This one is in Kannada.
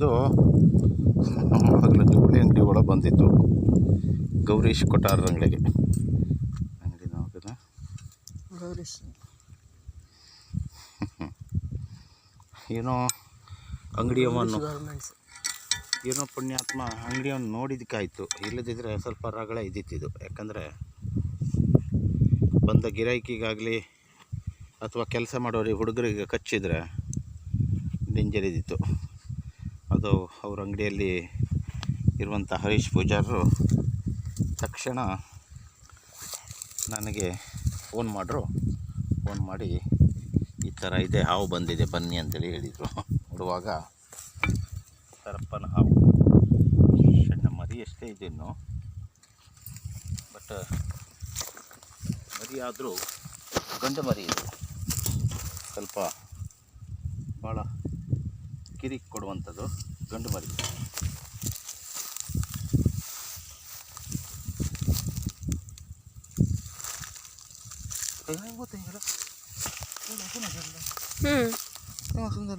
ಇದು ಜವಳಿ ಅಂಗಡಿ ಒಳಗೆ ಬಂದಿತ್ತು. ಗೌರೀಶ್ ಕೊಟ್ಟಾರ ಅಂಗಡಿಗೆ ಅಂಗಡಿ ನೋಡಿದ ಗೌರೀಶ್ ಏನೋ ಅಂಗಡಿಯವನು ಏನೋ ಪುಣ್ಯಾತ್ಮ ಅಂಗಡಿಯವನು ನೋಡಿದಕ್ಕಾಯಿತು. ಇಲ್ಲದಿದ್ದರೆ ಸ್ವಲ್ಪ ರಗಳೆ ಇದ್ದಿತ್ತಿದು. ಯಾಕಂದರೆ ಬಂದ ಗಿರಾಕಿಗಾಗಲಿ ಅಥವಾ ಕೆಲಸ ಮಾಡೋರಿಗೆ ಹುಡುಗರಿಗೆ ಕಚ್ಚಿದರೆ ಡೇಂಜರ್ ಇದ್ದಿತ್ತು. ಅದು ಅವ್ರ ಅಂಗಡಿಯಲ್ಲಿ ಇರುವಂಥ ಹರೀಶ್ ಪೂಜಾರರು ತಕ್ಷಣ ನನಗೆ ಫೋನ್ ಮಾಡಿ ಈ ಥರ ಇದೆ, ಹಾವು ಬಂದಿದೆ ಬನ್ನಿ ಅಂತೇಳಿ ಹೇಳಿದರು. ನೋಡುವಾಗ ಸರಪ್ಪನ ಹಾವು ಸಣ್ಣ ಮರಿ ಅಷ್ಟೇ ಇದೆ ಇನ್ನು, ಬಟ್ ಮರಿ ಆದರೂ ಗಂಡು ಮರಿ ಇದು. ಸ್ವಲ್ಪ ಭಾಳ ಕಿರಿಕ್ ಕೊಡುವಂಥದ್ದು ಗಂಡು ಮರಿ. ಸುಂದರ